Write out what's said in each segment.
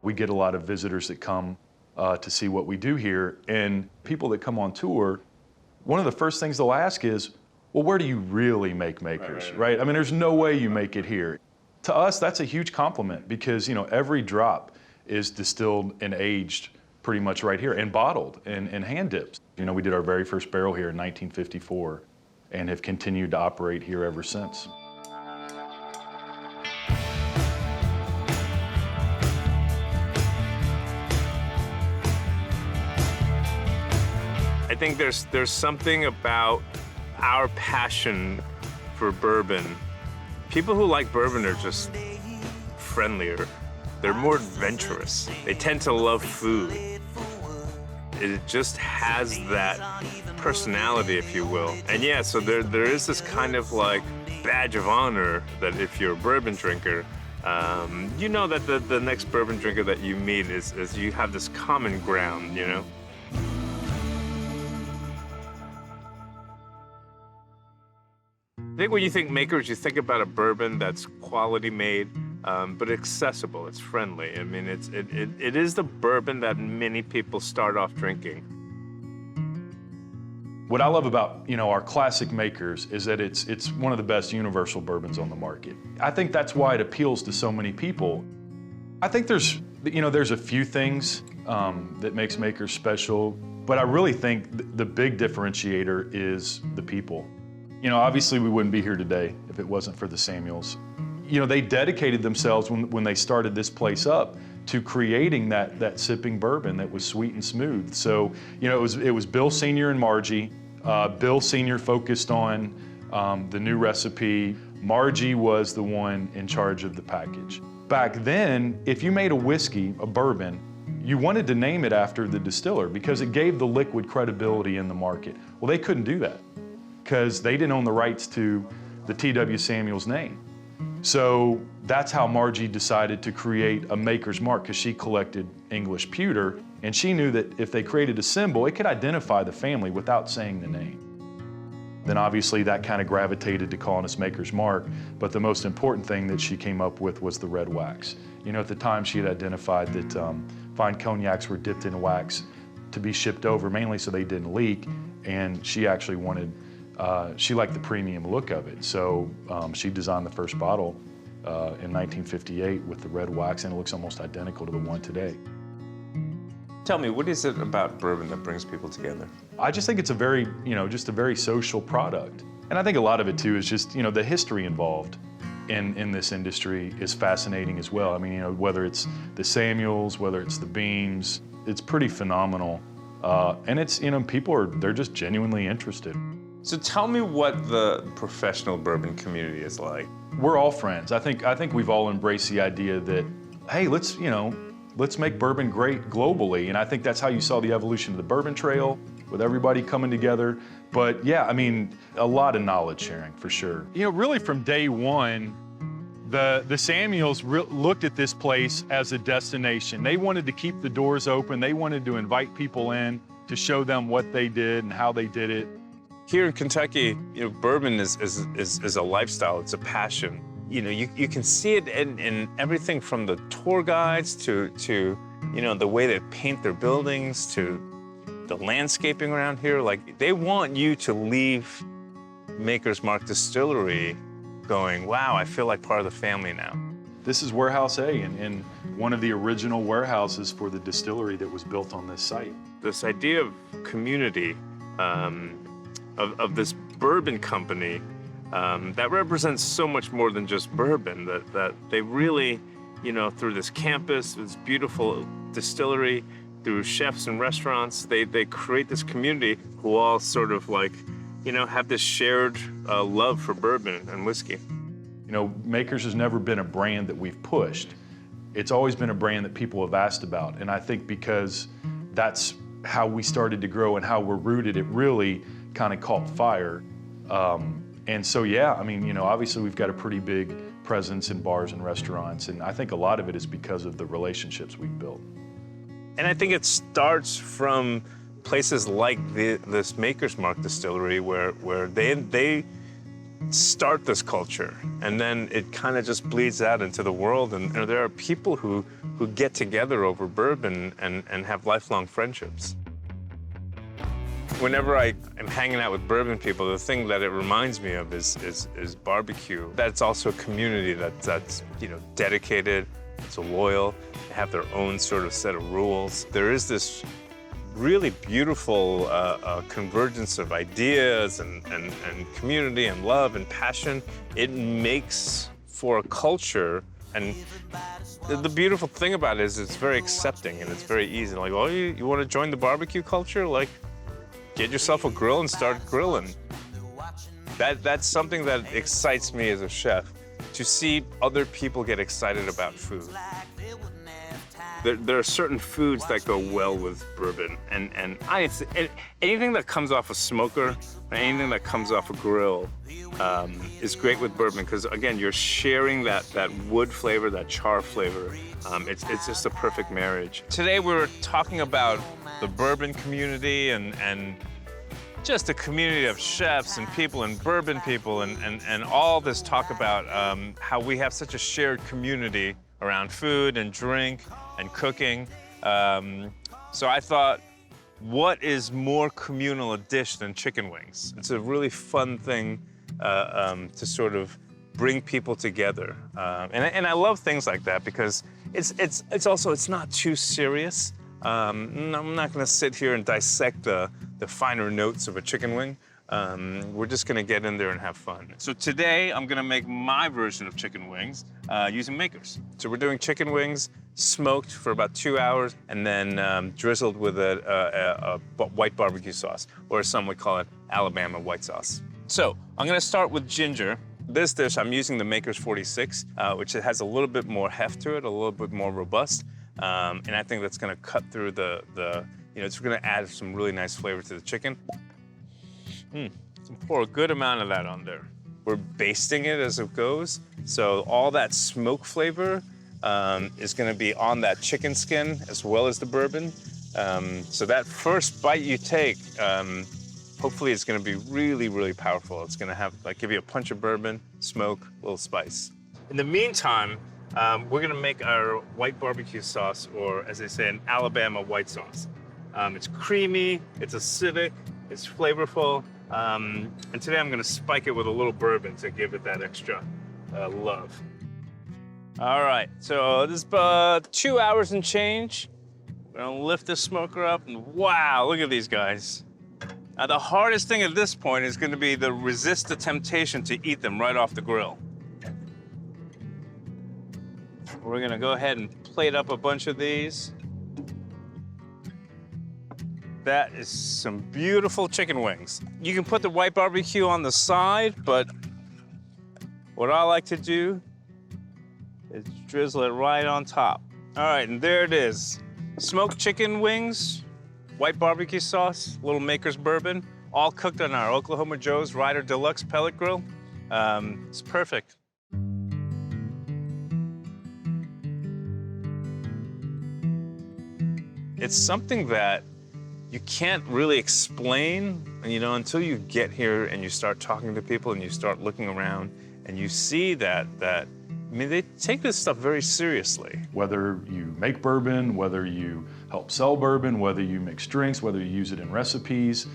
We get a lot of visitors that come to see what we do here, and people that come on tour, one of the first things they'll ask is, well, where do you really make Makers, right? I mean, there's no way you make it here. To us, that's a huge compliment because, every drop is distilled and aged pretty much right here and bottled and hand dipped. We did our very first barrel here in 1954 and have continued to operate here ever since. I think there's something about our passion for bourbon. People who like bourbon are just friendlier. They're more adventurous. They tend to love food. It just has that personality, if you will. And yeah, so there is this kind of like badge of honor that if you're a bourbon drinker, you know that the next bourbon drinker that you meet is you have this common ground, I think when you think Makers, you think about a bourbon that's quality made, but accessible, it's friendly. I mean, it is the bourbon that many people start off drinking. What I love about, our classic Makers is that it's one of the best universal bourbons on the market. I think that's why it appeals to so many people. I think there's a few things that makes Makers special, but I really think the big differentiator is the people. Obviously we wouldn't be here today if it wasn't for the Samuels. They dedicated themselves when they started this place up to creating that sipping bourbon that was sweet and smooth. So, it was Bill Sr. and Margie. Bill Sr. focused on the new recipe. Margie was the one in charge of the package. Back then, if you made a whiskey, a bourbon, you wanted to name it after the distiller because it gave the liquid credibility in the market. Well, they couldn't do that because they didn't own the rights to the T.W. Samuels name. So that's how Margie decided to create a maker's mark, because she collected English pewter, and she knew that if they created a symbol, it could identify the family without saying the name. Then obviously that kind of gravitated to calling us Maker's Mark, but the most important thing that she came up with was the red wax. At the time she had identified that fine cognacs were dipped in wax to be shipped over, mainly so they didn't leak, and she actually wanted she liked the premium look of it, so she designed the first bottle in 1958 with the red wax, and it looks almost identical to the one today. Tell me, what is it about bourbon that brings people together? I just think it's a very, just a very social product. And I think a lot of it too is just, the history involved in this industry is fascinating as well. I mean, whether it's the Samuels, whether it's the Beams, it's pretty phenomenal. And it's, they're just genuinely interested. So tell me what the professional bourbon community is like. We're all friends. I think we've all embraced the idea that, hey, let's make bourbon great globally. And I think that's how you saw the evolution of the Bourbon Trail, with everybody coming together. But yeah, I mean, a lot of knowledge sharing for sure. Really from day one, the Samuels looked at this place as a destination. They wanted to keep the doors open. They wanted to invite people in to show them what they did and how they did it. Here in Kentucky, bourbon is a lifestyle. It's a passion. You can see it in everything from the tour guides to the way they paint their buildings, to the landscaping around here. Like, they want you to leave Maker's Mark Distillery going, wow, I feel like part of the family now. This is Warehouse A, and one of the original warehouses for the distillery that was built on this site. This idea of community, of this bourbon company, that represents so much more than just bourbon, that they really, through this campus, this beautiful distillery, through chefs and restaurants, they create this community who all sort of have this shared love for bourbon and whiskey. Makers has never been a brand that we've pushed. It's always been a brand that people have asked about, and I think because that's how we started to grow and how we're rooted, it really kind of caught fire. And so, yeah, I mean, obviously we've got a pretty big presence in bars and restaurants, and I think a lot of it is because of the relationships we've built. And I think it starts from places like this Maker's Mark distillery where they start this culture, and then it kind of just bleeds out into the world, and there are people who get together over bourbon and have lifelong friendships. Whenever I am hanging out with bourbon people, the thing that it reminds me of is barbecue. That's also a community that's dedicated, it's loyal, they have their own sort of set of rules. There is this really beautiful convergence of ideas and community and love and passion. It makes for a culture, and the beautiful thing about it is it's very accepting and it's very easy. Like, oh, you want to join the barbecue culture? Like, get yourself a grill and start grilling. That's something that excites me as a chef, to see other people get excited about food. There are certain foods that go well with bourbon, and anything that comes off a smoker, or anything that comes off a grill is great with bourbon, because again, you're sharing that wood flavor, that char flavor. It's just a perfect marriage. Today we're talking about the bourbon community and just a community of chefs and people and bourbon people and all this talk about how we have such a shared community around food and drink and cooking. So I thought, what is more communal a dish than chicken wings? It's a really fun thing to sort of bring people together. And I love things like that because it's also, it's not too serious. I'm not gonna sit here and dissect the finer notes of a chicken wing. We're just gonna get in there and have fun. So today, I'm gonna make my version of chicken wings using makers. So we're doing chicken wings smoked for about 2 hours and then drizzled with a white barbecue sauce, or as some would call it, Alabama white sauce. So I'm gonna start with ginger. This dish, I'm using the Makers 46, which has a little bit more heft to it, a little bit more robust. And I think that's gonna cut through it's gonna add some really nice flavor to the chicken. So pour a good amount of that on there. We're basting it as it goes, so all that smoke flavor is gonna be on that chicken skin as well as the bourbon. So that first bite you take, hopefully it's gonna be really, really powerful. It's gonna give you a punch of bourbon, smoke, a little spice. In the meantime, we're gonna make our white barbecue sauce, or as they say, an Alabama white sauce. It's creamy, it's acidic, it's flavorful, and today I'm gonna spike it with a little bourbon to give it that extra love. All right, so this is 2 hours and change. We're gonna lift this smoker up, and wow, look at these guys. Now the hardest thing at this point is gonna be to resist the temptation to eat them right off the grill. We're gonna go ahead and plate up a bunch of these. That is some beautiful chicken wings. You can put the white barbecue on the side, but what I like to do is drizzle it right on top. All right, and there it is. Smoked chicken wings, white barbecue sauce, little Makers bourbon, all cooked on our Oklahoma Joe's Ryder Deluxe pellet grill. It's perfect. It's something that you can't really explain, until you get here and you start talking to people and you start looking around and you see that they take this stuff very seriously. Whether you make bourbon, whether you help sell bourbon, whether you mix drinks, whether you use it in recipes,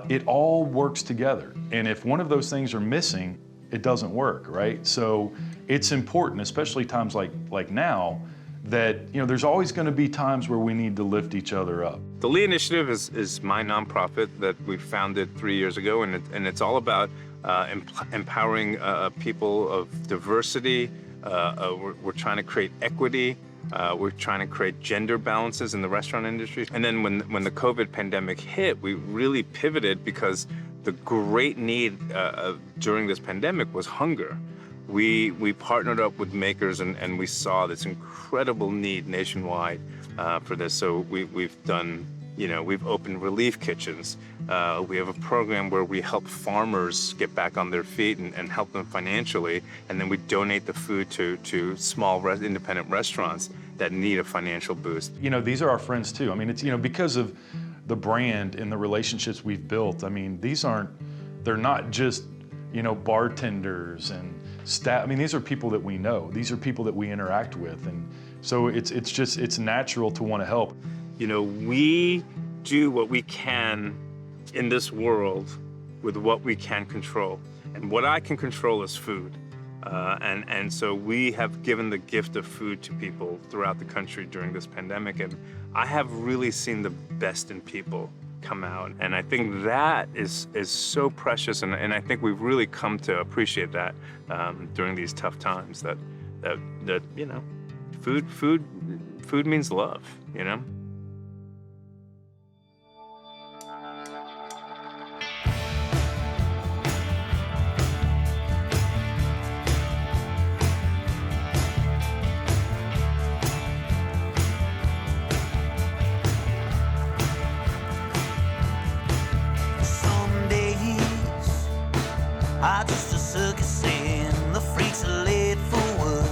it all works together. And if one of those things are missing, it doesn't work, right? So it's important, especially times like now, that there's always going to be times where we need to lift each other up. The Lee Initiative is my nonprofit that we founded 3 years ago, and it's all about empowering people of diversity. We're trying to create equity. We're trying to create gender balances in the restaurant industry. And then when the COVID pandemic hit, we really pivoted because the great need during this pandemic was hunger. We partnered up with makers and we saw this incredible need nationwide for this. So we've done, we've opened relief kitchens. We have a program where we help farmers get back on their feet and help them financially. And then we donate the food to small independent restaurants that need a financial boost. These are our friends too. I mean, it's, because of the brand and the relationships we've built. I mean, they're not just, bartenders and staff. I mean, these are people that we know. These are people that we interact with. And so it's natural to want to help. We do what we can in this world with what we can control. And what I can control is food. And so we have given the gift of food to people throughout the country during this pandemic. And I have really seen the best in people come out. And I think that is so precious. And I think we've really come to appreciate that during these tough times, that food means love, I just a circus and the freaks are late for work.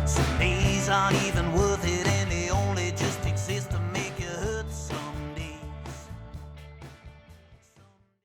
Some days aren't even worth it.